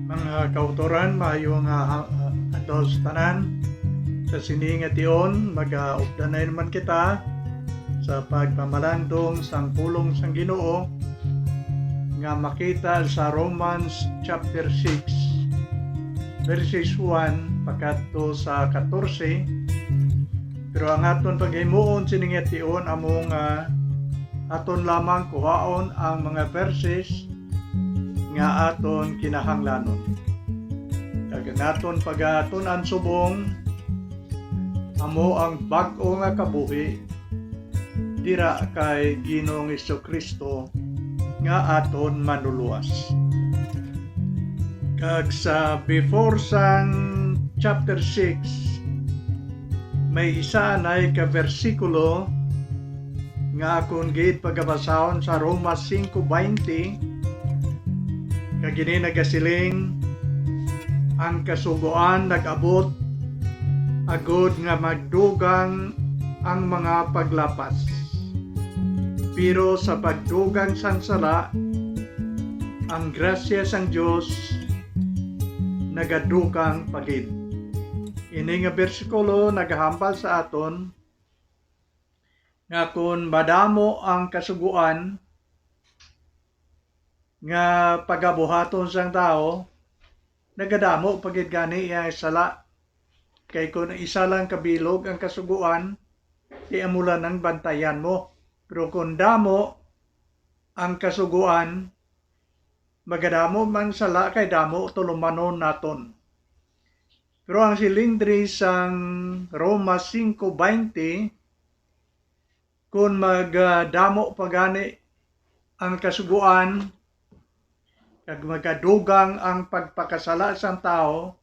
Mga kautoran, maayo nga adto sa tanan. Sa sini nga tion, mag-updanay naman kita sa pagpamalandong sang pulong sang Ginoo nga makita sa Romans chapter 6 verses 1 pakadto sa 14. Pero ang aton paghimuon sini nga tion among aton lamang kuhaon ang mga verses nga aton kinahanglanon. Kag naton pagatunan subong amo ang bag-o nga kabuhi dira kay Ginoong Hesukristo nga aton manuluwas. Kag sa before sang chapter 6 may isa nay ka bersikulo nga akong gid pagabasahon sa Romas 5:20. Kagini nagasiling ang kasugoan nag-abot agod nga magdugang ang mga paglapas. Pero sa pagdugang sang sala, ang grasya sang Dios nagadukang pagid. Ini nga bersikulo nagahambal sa aton nga kun madamo ang kasuguan nga pagabuhaton sang tao, nagadamo pagid gani iya sala. Kay kung isa lang kabilog ang kasuguan, di amulan ang bantayan mo. Pero kung damo ang kasuguan, magadamo man sala kay damo tulumanon naton. Pero ang silindri sang Roma 5:20, kung magdamo pagani ang kasuguan, kag magadugang ang pagpakasala sang tao,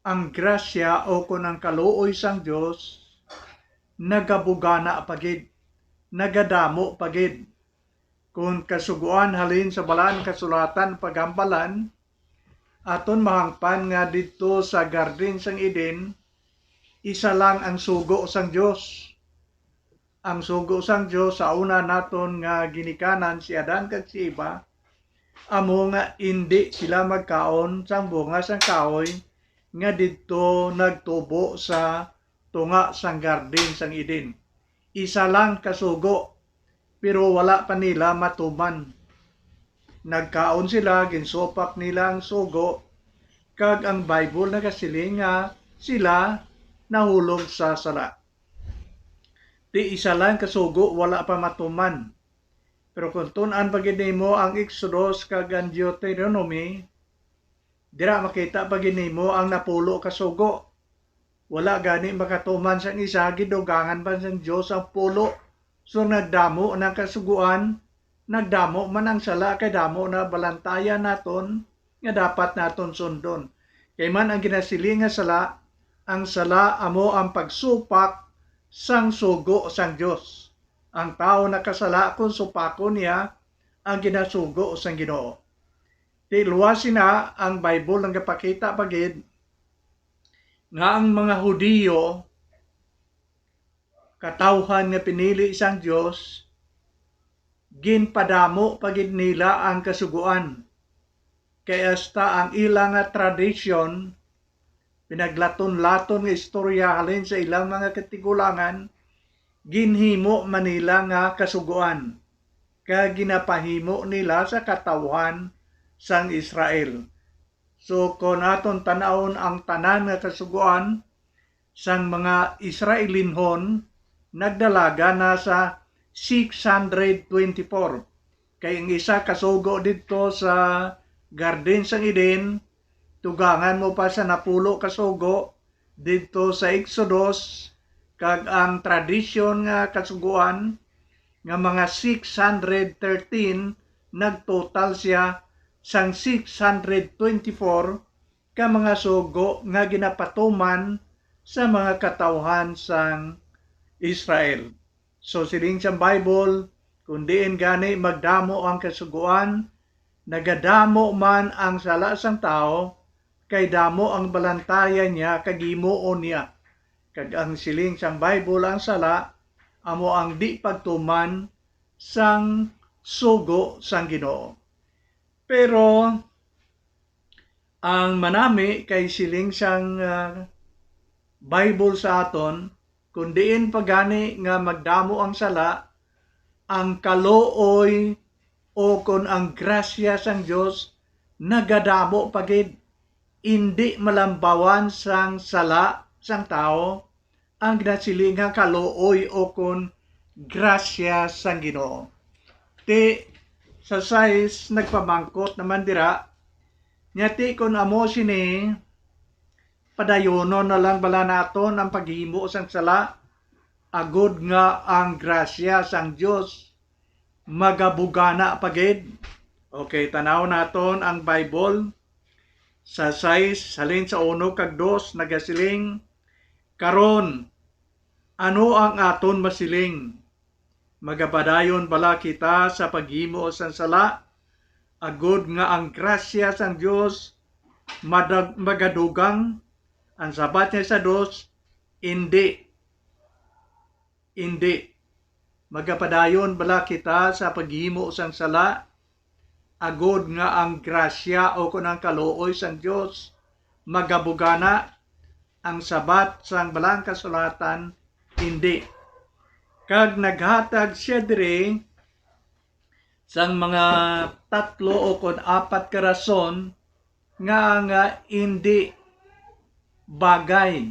ang grasya o kun ang kaluoy sang Dios nagabugana pagid, nagadamo pagid. Kung kasuguan halin sa balaan kasulatan pagambalan, aton mahangpan nga dito sa Garden sang Eden, isa lang ang sugo sang Dios. Ang sugo sang Dios sa una naton nga ginikanan si Adan kag si Eva, amo nga hindi sila magkaon sang bunga sang kahoy nga didto nagtubo sa tunga sang Garden sang Eden. Isa lang kasugo, pero wala pa nila matuman. Nagkaon sila, ginsopak nila ang sugo, kag ang Bible nagasiling nga sila nahulog sa sala. Di isa lang kasugo, wala pa matuman. Pero kung tunan pagid nimo ang Exodus kag ang Deuteronomy, dira makita pagid nimo ang napulo ka sugo. Wala gani makatuman sang isa, gidugangan pa sang Dios ang pulo. So nagdamo ng kasuguan, nagdamo man ang sala kay damo na balantayan naton nga dapat naton sundon. Kay man ang ginasiling nga sala, ang sala amo ang pagsupak sang sugo sang Dios. Ang tao nakasala kung supakon niya ang ginasugo sang Ginoo. Di luwasin na ang Bible ang gapakita pagid nga ang mga Hudiyo katawhan nga pinili sang Dios, ginpadamo pagid nila ang kasuguan. Kay hasta ang ilang nga tradisyon, pinaglaton-laton nga istorya halin sa ilang mga katigulangan, ginhimo manila nga kasuguan, kag ginapahimo nila sa katawhan sang Israel. So kung aton tanawon ang tanan nga kasuguan sang mga Israelinhon, nagdalaga na sa 624. Kay ang isa kasugo dito sa Garden sang Eden, tugangan mo pa sa napulo kasugo dito sa Exodus, kag ang tradisyon nga kasuguan nga mga 613 nagtotal siya sang 624 ka mga sugo nga ginapatuman sa mga katawhan sang Israel. So siling sa Bible, kung diin gani magdamo ang kasuguan, nagadamo man ang sala sang tao, kay damo ang balantayan niya kag himuon niya. Kag ang siling sang Bible ang sala, amo ang di pagtuman sang sugo sang Ginoo. Pero Ang manami kay siling siyang Bible sa aton, kundiin pagani nga magdamo ang sala, ang kalooy o kon ang grasya sang Dios nagadamo pagid, hindi malambawan sang sala sang tao ang ginasilingang kalooy o kon grasya sang Ginoo. Ti sa size nagpamangkot naman dira, nyati kon amo sini padayonon na lang bala naton ang paghimo sang sala, agud nga ang grasya sang Dios magabugana pagid. Okay, tanaw naton ang Bible sa 6 halin sa 1 kag 2 nagasiling, karon ano ang aton masiling? Magapadayon bala kita sa paghimo sang sala, agud nga ang grasya sang Dios magadugang. Ang sabat niya sa 2, hindi. Magapadayon bala kita sa paghimo sang sala, agud nga ang grasya o kunang kalooy sang Dios magabugana. Ang sabat sang balang kasulatan, hindi. Kag naghatag siya diri sang mga 3 o kun 4 ka rason nga hindi bagay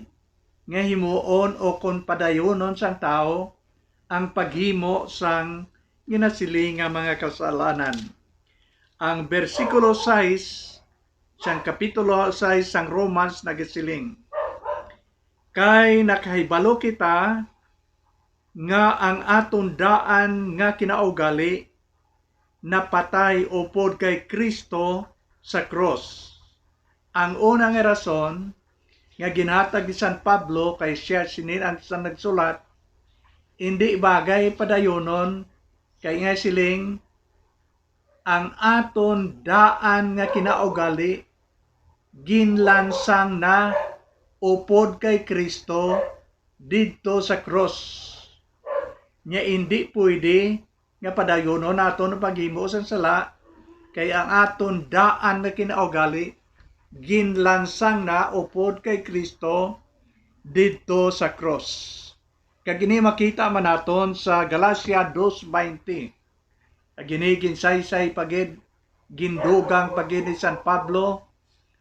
nga himuon o kon padayonon sang tao ang paghimo sang ginasiling nga mga kasalanan. Ang bersikulo 6 sang kapitulo 6 sang Romans nagasiling, kay nakahibalo kita nga ang aton daan nga kinaugali napatay upod kay Kristo sa cross. Ang unang rason nga ginhatag ni San Pablo kay siya sinin ang nagsulat, hindi bagay padayonon kay nga siling ang aton daan nga kinaugali ginlansang na upod kay Kristo didto sa cross. Nya hindi pwede nga padayonon naton ang paghimo sang sala kay ang aton daan nga kinaugali ginlansang na upod kay Kristo didto sa cross. Kagini makita man naton sa Galacia 2:20. Kagini ginsaysay pagid, gindugang pagid ni San Pablo,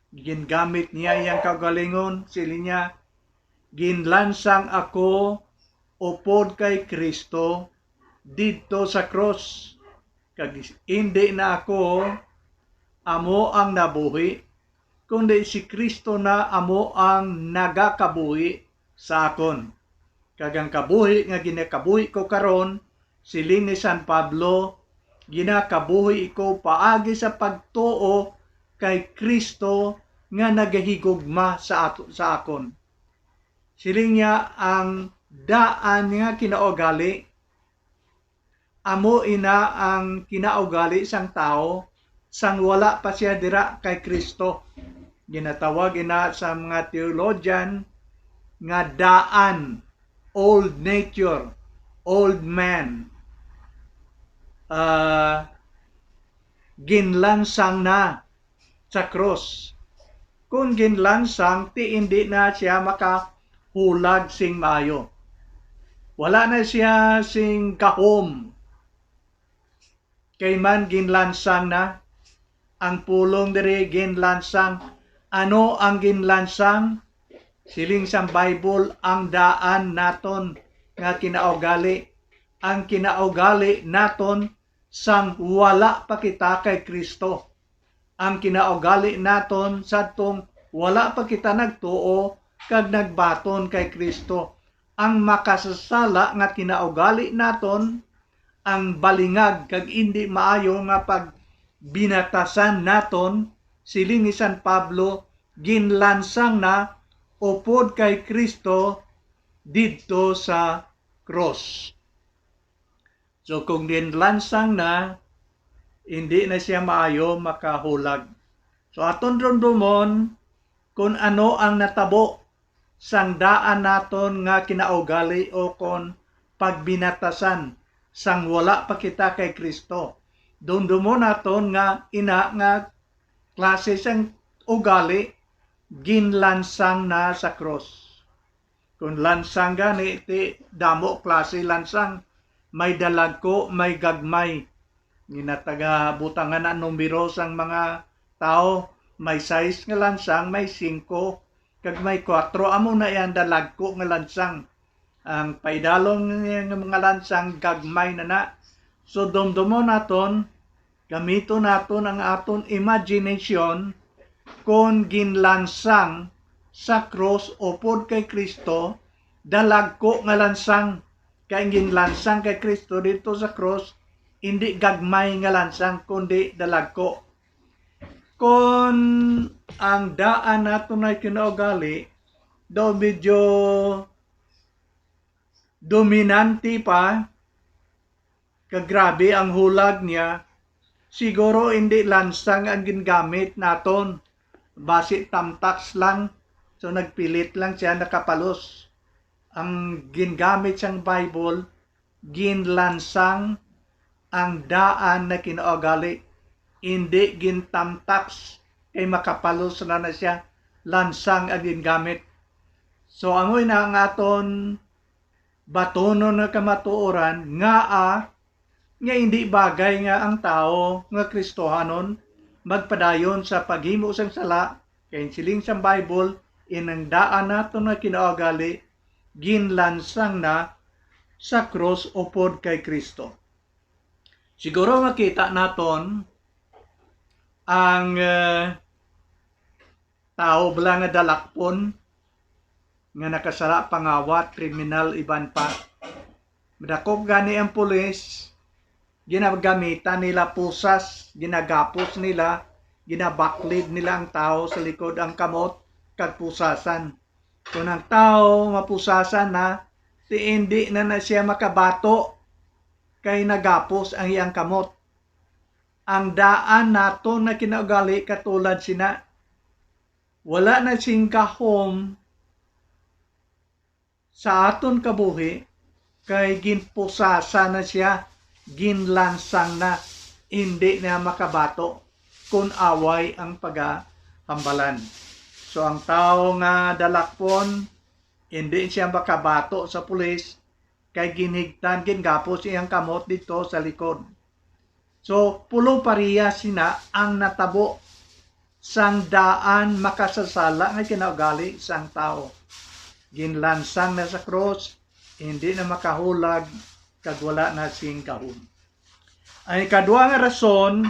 gingamit niya iyang kagalingon, sili niya, ginlansang ako upod kay Kristo didto sa cross. Kag hindi na ako amo ang nabuhi, kundi si Kristo na amo ang nagakabuhi sa akon. Kagang kabuhi nga ginakabuhi ko karon, siling ni San Pablo, ginakabuhi ko paagi sa pagtuo kay Kristo nga nagahigugma sa akon. Siling niya ang daan nga kinaugali, amo ina ang kinaugali sang tao sang wala pa siya dira kay Kristo. Ginatawag ina sa mga theologian nga daan, old nature, old man. Ginlansang na sa cross. Kung ginlansang, ti hindi na siya makahulag sing maayo. Wala na siya sing kahom. Kay man ginlansang na, ang pulong diri ginlansang. Ano ang ginlansang? Siling sa Bible, ang daan naton nga kinaugali. Ang kinaugali naton sang wala pa kita kay Kristo. Ang kinaugali naton sadtong wala pa kita nagtuo kag nagbaton kay Kristo. Ang makasasala nga kinaugali naton, ang balingag kag hindi maayo nga pagbinatasan naton, siling ni San Pablo, ginlansang na upod kay Kristo didto sa cross. So kung ginlansang na, hindi na siya maayo makahulag. So aton rumdumon kung ano ang natabo sang daan naton nga kinaugali o kon pagbinatasan sang wala pa kita kay Kristo. Dumdumon naton nga ina nga klase sang ugali ginlansang na sa cross. Kung lansang gani ti damo klase lansang, may dalagko, may gagmay. Ginataga butangan na numero sang mga tao, may 6 nga lansang, may 5, kag may 4. Amo na yan dalagko nga lansang. Ang paidalong nga mga lansang gagmay na. So dumdumo naton, gamito naton ang aton imagination kung ginlansang sa cross upod kay Kristo, dalagko nga lansang. Kay ginlansang kay Kristo dito sa cross, hindi gagmay nga lansang, kundi dalagko. Kung ang daan naton ay kinaugali, daw medyo dominante pa, kagrabe ang hulag niya, siguro hindi lansang ang gingamit naton. Base tamtax lang, so nagpilit lang siya nakapalos. Ang gingamit siyang Bible, ginlansang ang daan na kinaugali. Hindi gintamtax kay makapalos na siya, lansang ang gingamit. So amoy na ang aton batonon na kamatuoran nga hindi bagay nga ang tao nga Kristohanon magpadayon sa paghimo sang sala kay siling sang Bible inang daan naton na kinaugali ginlansang na sa cross upod kay Kristo. Siguro makita naton ang tao bala nga dalakpon nga nakasala pangawat, kriminal, iban pa. Madakop gani ang pulis, ginagamitan nila pusas, ginagapos nila, ginabaklid nila ang tao sa likod ang kamot kag pusasan. Kung ang tao mapusasan na, hindi na siya makabato kay nagapos ang iyang kamot. Ang daan nato na kinaugali katulad sina, wala na sing kahom sa aton kabuhi kay ginpusasa na siya, ginlansang na, hindi na makabato kung away ang paghambalan. So ang tao nga dalakpon, hindi siya makabato sa pulis kay ginhigtan, gingapos iyang kamot dito sa likod. So pulo pariya sina ang natabo sang daan makasasala nga kinaugali sang tao. Ginlansang na sa cross, hindi na makahulag, kag wala na sing kahon. Ang ikadua nga rason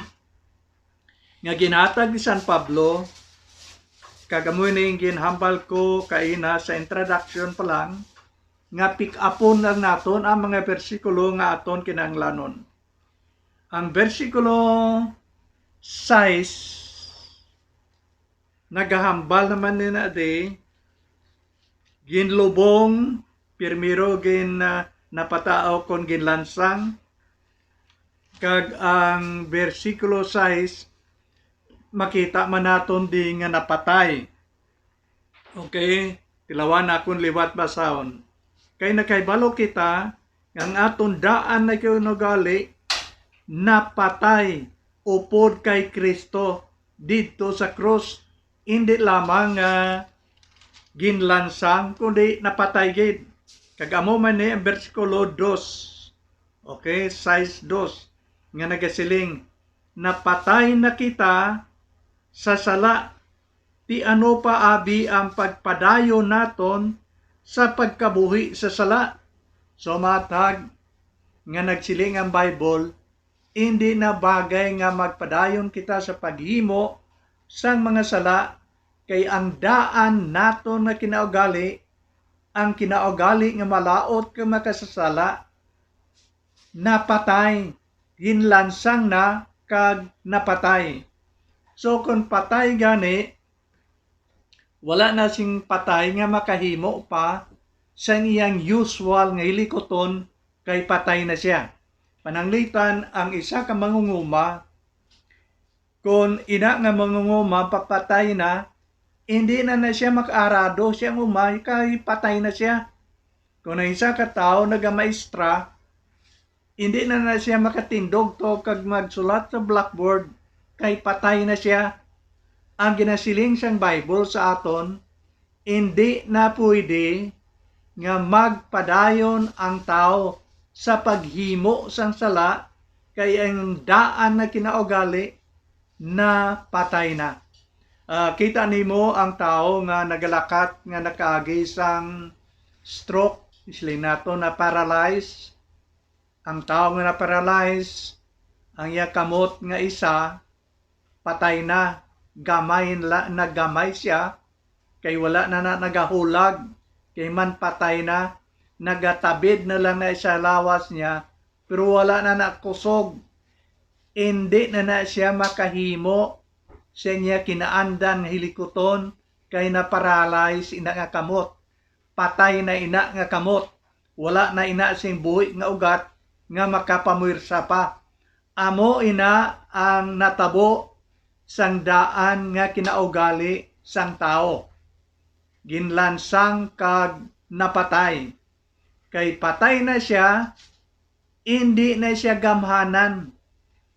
nga ginatag ni San Pablo, kagamoy na yung ginhambal ko kaina sa introduction pa lang, nga pick-upon lang naton ang mga bersikulo nga aton kinahanglanon. Ang bersikulo 6, nagahambal naman nina di, ginlubong, pirmiro napatao kon ginlansang, kag ang versikulo 6 makita man naton di nga napatay. Okay, tilawan akon liwat basahon. Kay nakaibalo kita ang aton daan na kinaugali napatay upod kay Kristo dito sa cross, hindi lamang ginlansang kundi napatay gid. Kagamo man ni ang bersikulo 2. Okay, 6:2 nga nagasiling, napatay na kita sa sala, ti ano pa abi ang pagpadayon naton sa pagkabuhi sa sala. So matag nga nagsiling ang Bible, hindi na bagay nga magpadayon kita sa paghimo sang mga sala, kay ang daan naton na kinaugali, ang kinaugali nga malaot ka makasasala, napatay, ginlansang na kag napatay. So kung patay gani, wala na sing patay nga makahimo pa sa iyang usual nga hilikoton kay patay na siya. Pananglitan ang isa ka mangunguma, kung ina nga mangunguma papatay na, hindi na siya makaarado siya umay kay patay na siya. Kung ang isa ka tao nagamaestra, hindi na siya makatindog to kag magsulat sa blackboard kay patay na siya. ang ginasiling sang Bible sa aton, hindi na pwede nga magpadayon ang tao sa paghimo sang sala kay ang daan na kinaugali na patay na. Kita nimo ang tao nga nagalakat nga nakaagi sang stroke, isli nato na paralyze. Ang tao nga na paralyze, ang iya kamot nga isa patay na, nagamay siya kay wala na nagahulag, kay man patay na, nagatabid na lang na isa lawas niya, pero wala na nakusog. Hindi na siya makahimo sa niya kinaandan hilikoton kay na-paralyze ina nga kamot. Patay na ina nga kamot. Wala na ina sing buhi nga ugat nga makapamuirsa pa. Amo ina ang natabo sang daan nga kinaugali sang tao. Ginlansang kag napatay. Kay patay na siya, hindi na siya gamhanan.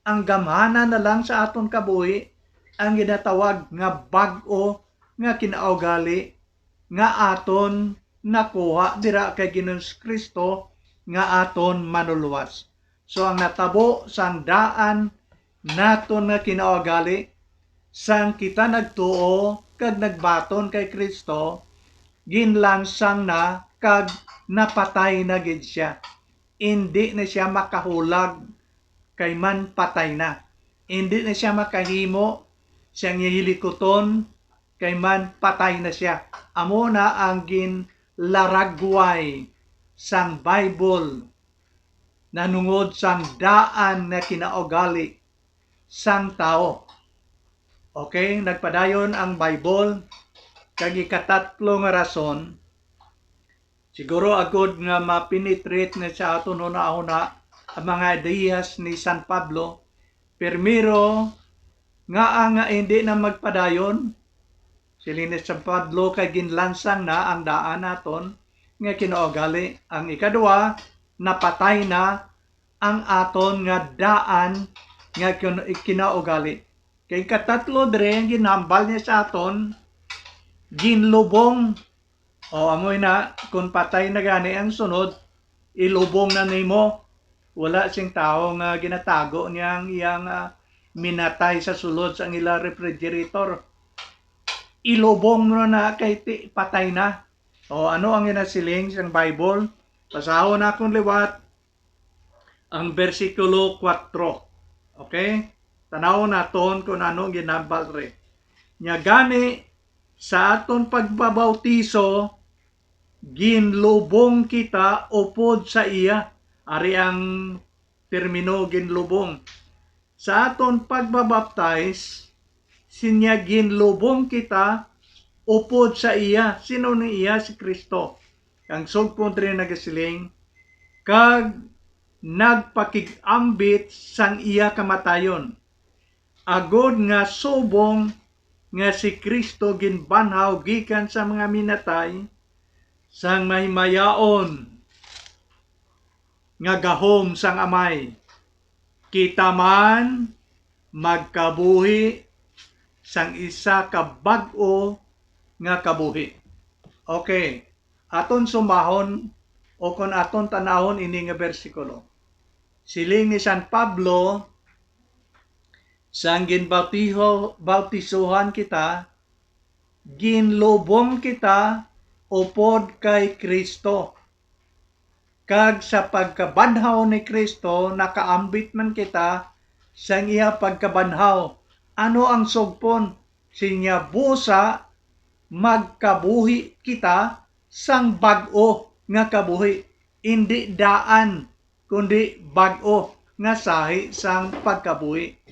Ang gamhanan na lang sa aton kabuhi ang ginatawag nga bag-o nga kinaugali nga aton nakuha dira kay Ginoong Kristo nga aton manuluwas. So ang natabo sang daan naton nga kinaugali sang kita nagtuo kag nagbaton kay Kristo, ginlansang na kag napatay na gid siya. Hindi na siya makahulag kay man patay na. Hindi na siya makahimo siyang hilikoton kay man patay na siya. Amo na ang ginlaragway sang Bible nanungod sang daan na kinaugali sang tao. Okay, nagpadayon ang Bible kag ikatatlo nga rason. Siguro agud nga mapenetrate na sa aton una-una ang mga ideyas ni San Pablo. Primero, nga hindi na magpadayon, silin ni San Pablo kay ginlansang na ang daan naton nga kinaugali. Ang ikadua, napatay na ang aton nga daan nga kinaugali. Kay katatlo dire ginhambal niya sa aton, ginlubong. O amoy na, kung patay na gani ang sunod, ilubong na nimo. Wala sing tao nga ginatago niyang iyang minatay sa sulod sa ila refrigerator. Ilubong mo na kay patay na. O ano ang ginasiling sa Bible? Pasahon na akong liwat ang versikulo 4. Okay? Tanaw naton kung ano ginambal re. Nya gani sa aton pagbabautiso, ginlubong kita upod sa iya. Ari ang termino ginlubong. Sa aton pagbabaptize, sinya ginlubong kita upod sa iya. Sino ni iya? Si Kristo. Ang sugpon rin nagasiling, kag nagpakigambit sang iya kamatayon. Agod nga subong nga si Kristo ginbanhaw gikan sa mga minatay sang mahimayaon nga gahom sang amay. Kita man magkabuhi sang isa ka bag-o nga kabuhi. Okay, aton sumahon o kon aton tanahon ini nga bersikulo. Siling ni San Pablo, sang bautisohan kita, ginlubong kita upod kay Kristo. Kag sa pagkabanhaw ni Kristo, nakaambit man kita sang iya pagkabanhaw. Ano ang sugpon? Sinya busa magkabuhi kita sang bag-o nga kabuhi. Hindi daan, kundi bag-o nga sahi sang pagkabuhi.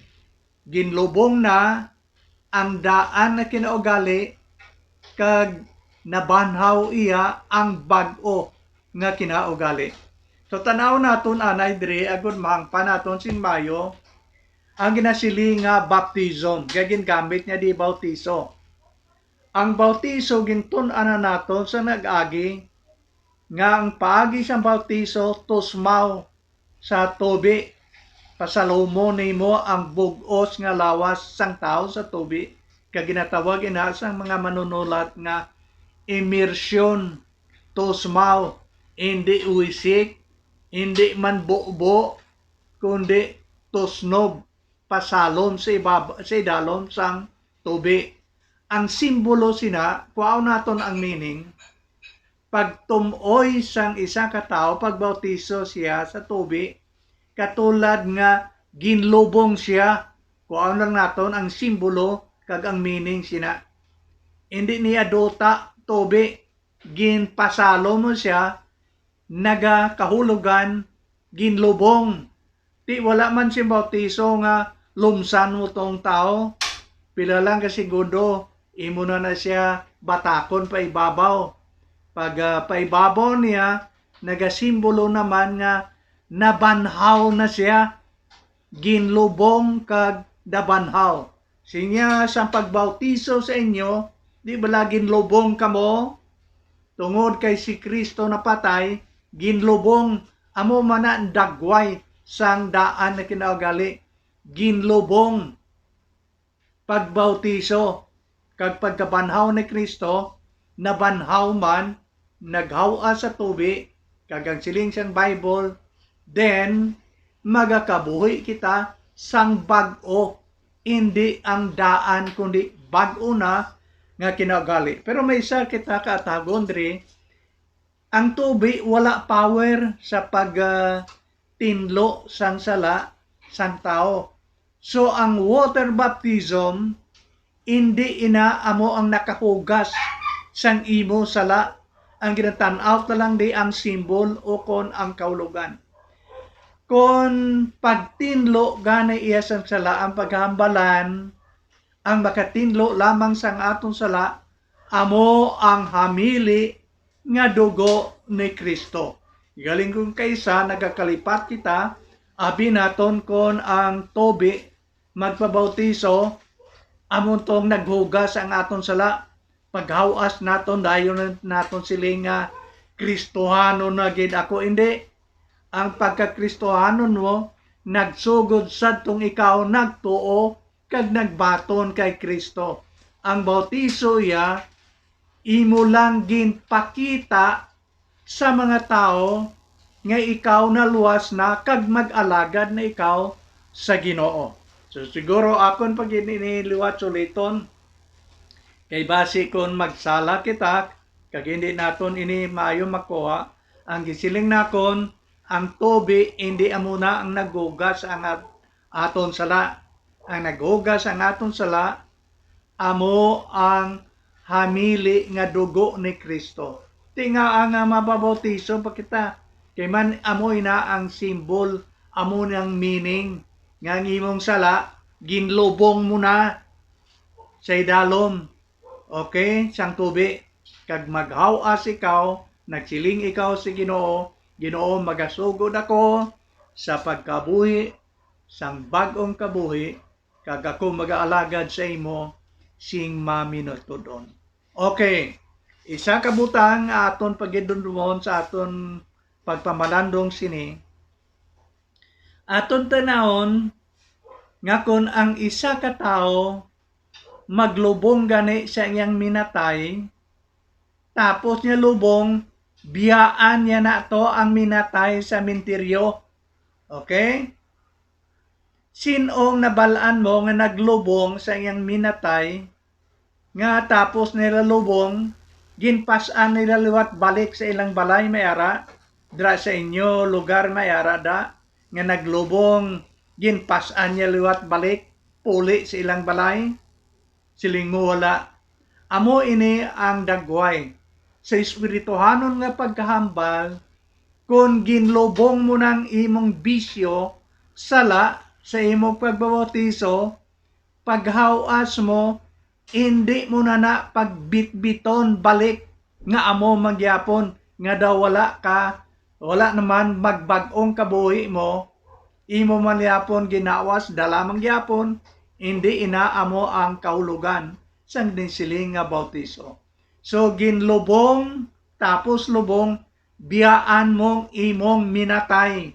Ginlubong na ang daan na kinaugali kag nabanhaw iya ang bag-o nga kinaugali. So tanaw naton anay dire agud mahangpan naton sin Mayo ang ginasili nga baptism, gagin gamit niya di bautiso. Ang bautiso gintun-ana naton sa nag-agi nga ang paagi sa bautiso tusmaw sa tubi. Pasalumo nimo ang bug-os nga lawas sang tao sa tubi kag ginatawag ina sang mga manunulat nga immersion tosmaw, hindi uwisik, hindi man buo kundi tosnog pasalom sa idalom sang tubi. Ang simbolo sina, kuaw naton ang meaning, pagtumoy sang isa ka tawo, pagbautiso siya sa tubi, katulad nga ginlubong siya. Kuaw lang naton ang simbolo kag ang meaning sina. Hindi niya dota tubi, ginpasalo mo siya, nagakahulugan, ginlubong. Di wala man si bautiso nga lumsan mo tong tao, pila lang kasigudo, imo na siya batakon pa ibabaw. Pag paibabaw niya, nagasimbolo naman nga nabanhaw na siya, ginlubong kag nabanhaw. Sinya sa pagbautiso sa inyo, di ba ginlubong kamo? Tungod kay si Kristo na patay, ginlubong amo man na dagway sang daan na kinaugali, ginlubong pagbautiso kag pagkabanhaw ni Kristo, nabanhaw man, naghawa sa tubi, kag ang siling sang Bible, then magakabuhi kita sang bag-o, hindi ang daan kundi bag-o na nga kinaugali. Pero may isa kita kaatagon diri, ang tubi wala power sa tinlo sang sala sang tao. So ang water baptism hindi ina amo ang nakahugas sang imo sala. Ang ginatan-out na lang di ang simbol o kon ang kaulugan. Kon pagtinlo gana iya sang sala ang paghambalan, ang makatinlo lamang sang aton sala amo ang hamili nga dugo ni Kristo. Galing kung kaysa nagakalipat kita, abi naton kon ang tobi magpabautiso, amon tong naghugas ang aton sala, paghawas naton dayon naton siling nga Kristohano na gid ako. Hindi, ang pagka-Kristohanon mo nagsugod sadtong ikaw nagtuo kag nagbaton kay Kristo. Ang bautiso ya imo lang ginpakita sa mga tao nga ikaw na luwas na kag mag-alagad na ikaw sa Ginoo. So siguro akon pag iniliwat uliton, kay base kon magsala kita kag hindi naton ini maayo makuha, ang gisiling nakon ang tubi hindi amuna ang naghugas ang aton sala. Ang naghugas ang aton sala amo ang hamili nga dugo ni Kristo. Tinga ang mababautiso pa kita. Kay man amo ina ang simbol, amo nang meaning nga ang imong sala ginlubong mo na sa idalom. Okay, sang tubi. Kag maghawas ikaw, nagsiling ikaw si Ginoo, Ginoo magasugod ako sa pagkabuhi, sang bag-ong kabuhi, kag ako mag-aalagad sa imo sing maminutudon. Okay, isa kabutang aton pagidundumon sa aton pagpamalandong sini. Aton tanawon nga kon ang isa ka tawo maglubong gani sa iyang minatay, tapos niya lubong, biyaan niya na to ang minatay sa minteryo. Okay? Sinong nabalaan mo nga naglubong sa iyang minatay, nga tapos nila lubong, ginpasan nila liwat balik sa ilang balay may ara, dra sa inyo lugar may ara da, nga naglubong, ginpasan niya liwat balik, puli sa ilang balay, siling mo wala. Amo ini ang dagway. Sa espirituhanon nga pagkahambal, kung ginlubong mo ng imong bisyo, sala, sa imong pagbabautiso, paghawas mo, hindi mo na pagbitbiton balik nga amo magyapon, nga daw wala naman magbag-ong kabuhi mo, imo man yapon ginawas, dalamang yapon, hindi inaamo ang kahulugan sang dinsiling nga bautiso. So ginlubong, tapos lubong, biyaan mong imong minatay.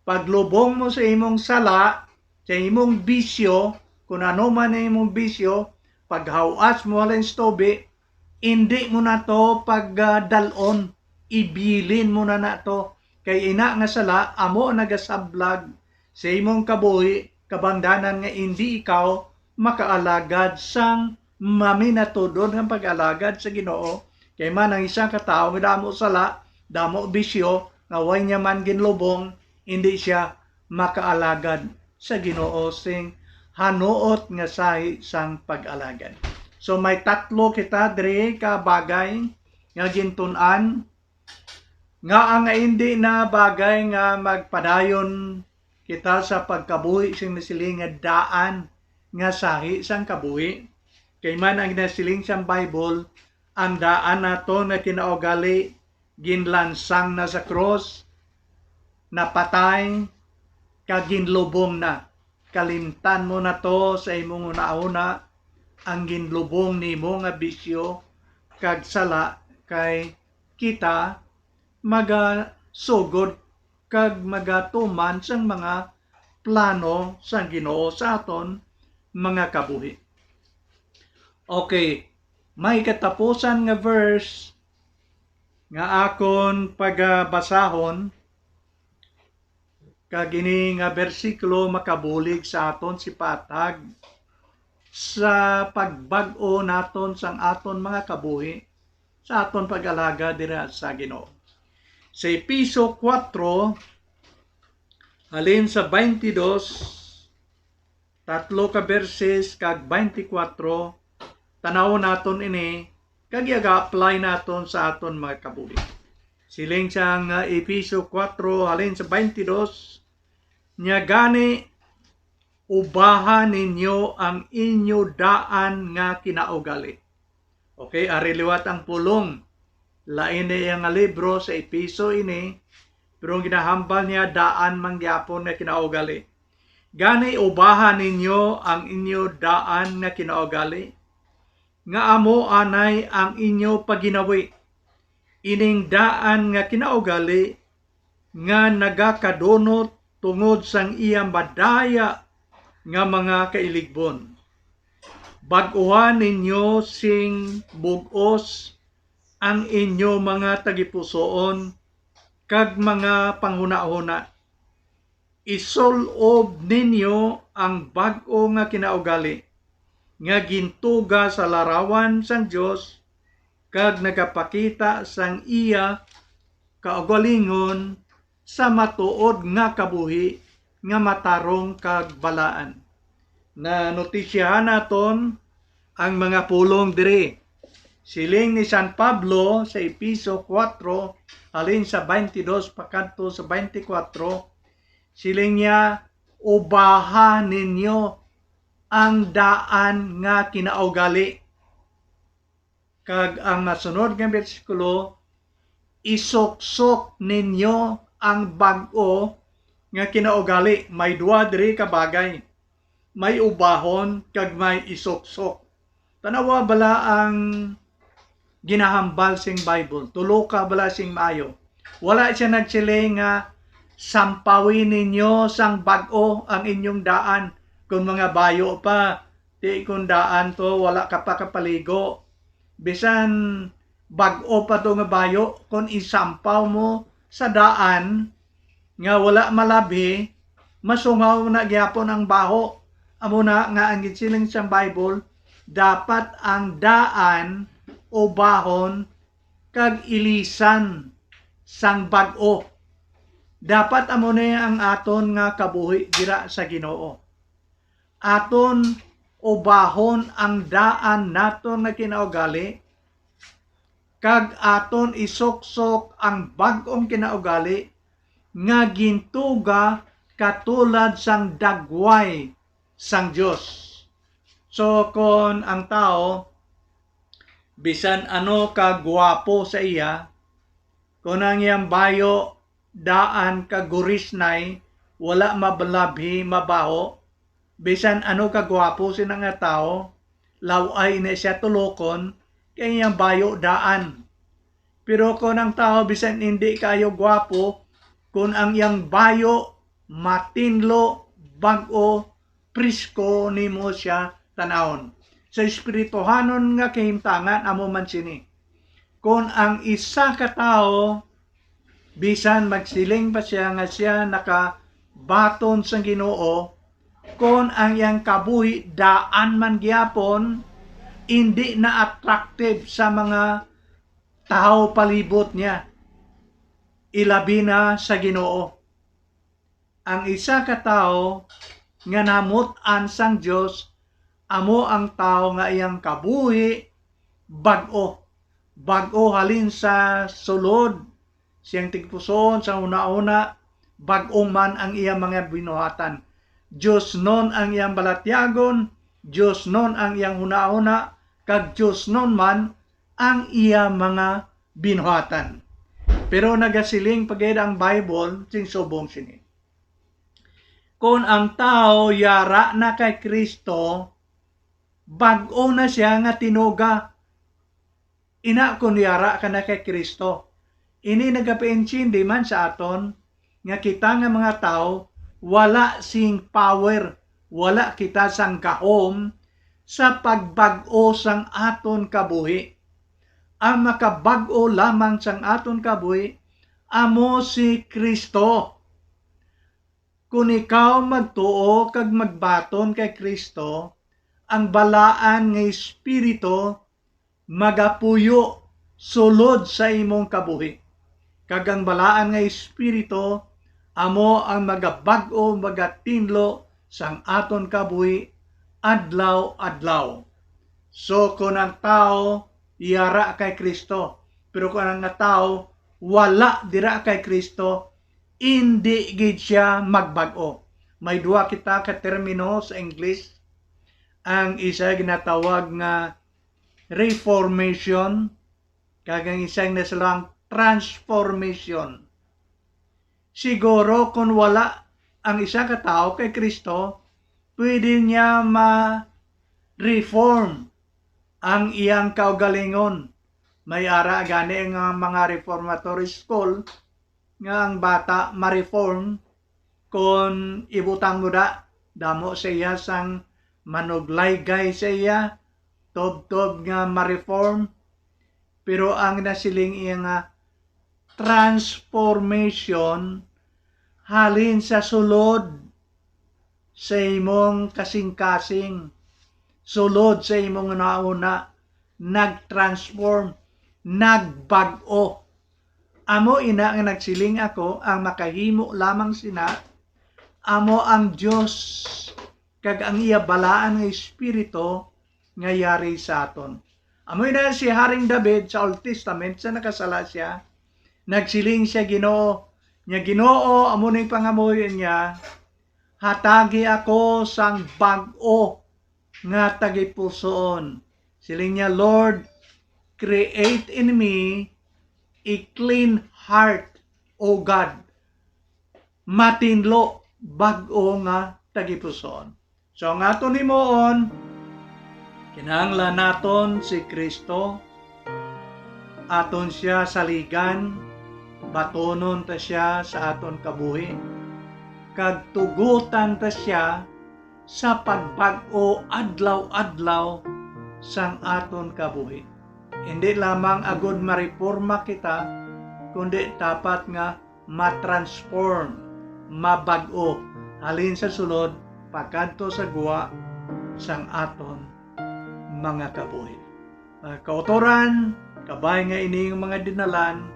Paglubong mo sa imong sala, sa imong bisyo, kung ano man imong bisyo, paghawas mo halin stobe, hindi mo na to pagdalon, ibilin mo na to. Kay ina nga sala, amo nagasablag sa imong kabuhi, kabangdanan nga hindi ikaw makaalagad sang maminatudon ng pag-alagad sa Ginoo. Kay man ang isang katao nga damo sala, damo bisyo, nga way niya man ginlubong, hindi siya makaalagad sa Ginoo sing hanuot nga sahi sang pag-alagad. So may tatlo kita diri ka bagay nga gintun-an nga ang hindi na bagay nga magpadayon kita sa pagkabuhi sing nasiling nga daan nga sahi sang kabuhi. Kay man ang nasiling sang Bible, ang daan nato nga kinaugali ginlansang na sa cross, napatay, kaginlubong na. Kalimtan mo na to sa imong una-una ang ginlubong nimo nga bisyo kag sala kay kita magasugod kag magatuman sang mga plano sang Ginoo sa aton mga kabuhi. Okay, may katapusan nga verse nga akon pagbasahon kag ini nga bersikulo makabulig sa aton si patag sa pagbag-o naton sang aton mga kabuhi sa aton pag-alaga dira sa Ginoo. Sa Episo 4 halin sa 22 tatlo ka verses kag 24 tanaw naton ini kag i-apply naton sa aton mga kabuhi. Siling sang Episo 4 halin sa 22, nya gani ubahan ninyo ang inyo daan nga kinaugali. Okay, ari liwat ang pulong. Lain niya nga libro sa Episo ini, pero ginahambal niya daan mangyapon nga kinaugali. Gani ubahan ninyo ang inyo daan nga kinaugali, nga amo anay ang inyo paginawi. Ining daan nga kinaugali, nga nagakadunot tungod sang iyang madaya nga mga kailigbon. Bag-uhan ninyo sing bugos ang inyo mga tagipusoon kag mga panghuna-huna. Isulob ninyo ang bag-o nga kinaugali nga gintuga sa larawan sang Dios kag nagapakita sang iya kaugalingon sa matuod nga kabuhi nga matarong kag balaan. Na notisyahan naton ang mga pulong diri. Siling ni San Pablo sa Episo 4 halin sa 22 pakadto sa 24, siling niya ubahan ninyo ang daan nga kinaugali. Kag ang masunod nga bersikulo, isuksok ninyo ang bag-o nga kinaugali. May duha diri ka bagay. May ubahon kag may isuksok. Tanawa bala ang ginahambal sing Bible. Tulo ka bala sing maayo. Wala siya nagsiling nga sampawin ninyo sang bag-o ang inyong daan. Kung mga bayo pa, di kung daan to, wala ka pa kapaligo. Bisan bag-o pa to nga bayo, kung isampaw mo sa daan, nga wala malabi, masungaw na gyapon ang baho. Amo na nga ang gisiling sa Bible, dapat ang daan o bahon kag ilisan sang bag-o. Dapat amo na ang aton nga kabuhi dira sa Ginoo. Aton ubahon ang daan naton nga kinaugali, kag aton isuksok ang bag-ong kinaugali nga gintuga katulad sang dagway sang Dios. So kon ang tao bisan ano ka gwapo sa iya, kung ang iyang bayo daan ka gurisnay, wala mabalabhi, mabaho, bisan ano ka gwapo sina nga tao, laway na siya tulokon, kay iyang bayo daan. Pero kung ang tao bisan hindi kayo gwapo, kung ang iyang bayo matinlo, bag-o, prisko nimo siya tanawon. sa espirituhanon nga kahimtangan amo man sini. Kung ang isa ka tao bisan magsiling pa siya nga siya nakabaton sa Ginoo, kung ang iyang kabuhi daan man gyapon, hindi na attractive sa mga tao palibot niya, ilabi na sa Ginoo. Ang isa ka tao nga namutan sang Dios, amo ang tao nga iyang kabuhi bag-o halin sa sulod, siyang tigpuson sa una-una, bag-o man ang iyang mga binuhatan. Diyos non ang iyang balatyagon, Diyos non ang iyang una-una, kag Diyos non man ang iyang mga binuhatan. Pero nagasiling pagid ang Bible sing subong sini. Kung ang tao yara na kay Kristo, bag-o na siya nga tinuga. Ina kung yara ka na kay Kristo. Ini nagapaintindi man sa aton nga kita nga mga tao wala sing power, wala kita sang kahom sa pagbag-o sang aton kabuhi. Ang makabag-o lamang sang aton kabuhi amo si Kristo. Kung ikaw magtuo kag magbaton kay Kristo, ang balaan nga espiritu magapuyo sulod sa imong kabuhi. Kag ang balaan nga espiritu amo ang magabag-o, magatinlo sang aton kabuhi adlaw-adlaw. So kung ang tao yara kay Kristo, pero kung ang tao wala dira kay Kristo, hindi gid siya magbag-o. May duha kita ka termino sa English. Ang isa ginatawag nga reformation, kag ang isa nasalang transformation. Siguro kung wala ang isa ka tao kay Kristo, pwede niya ma-reform ang iyang kaugalingon. May ara gani ang mga reformatory school nga ang bata ma-reform kung ibutang mo damo sa iya sang manuglaygay sa iya, tob-tob nga ma-reform. Pero ang nasiling iya nga transformation halin sa sulod sa imong kasing-kasing, sulod sa imong nauna, nag-transform, nagbag-o. Amo ina nga nagsiling ako, ang makahimo lamang sina, amo ang Dios kag ang iya balaan nga espiritu nga yari sa aton. Amo ina si Haring David sa Old Testament sa nakasala siya, nagsiling siya Ginoo, nya Ginoo amo ning pangamuyon niya, hatagi ako sang bag-o nga tagipusoon. Siling niya, Lord, create in me a clean heart, O God. Matinlo, bag-o nga tagipusoon. So ang aton himuon, kinahanglan naton si Kristo, aton siya saligan, batonon ta siya sa aton kabuhi, kag tugutan ta siya sa pagbag-o adlaw-adlaw sang aton kabuhi. Hindi lamang agud mareforma kita, kundi dapat nga matransform, mabag-o halin sa sulod pagkadto sa guwa sang aton mga kabuhi. Kautoran, kabay nga ining mga dinalan,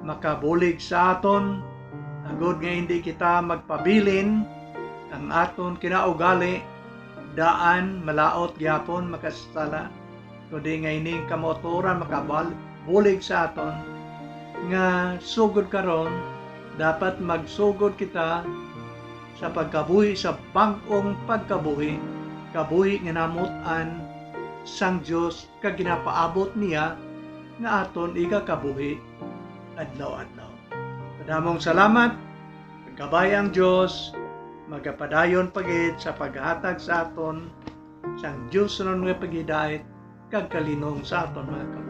makabulig sa aton, agud nga hindi kita magpabilin ang aton kinaugali, daan malaot gyapon makasala, kundi nga ining kamotoran makabulig sa aton nga sugod karon, dapat magsugod kita sa pagkabuhi, sa bag-ong pagkabuhi, kabuhi nga namutan sang Dios kag ginapaabot niya nga aton igakabuhi adlaw-adlaw. Padamong salamat, pagkabay ang Dios, magapadayon pagid sa paghatag sa aton sang Dios nun nga pagidait kag kalinong sa aton mga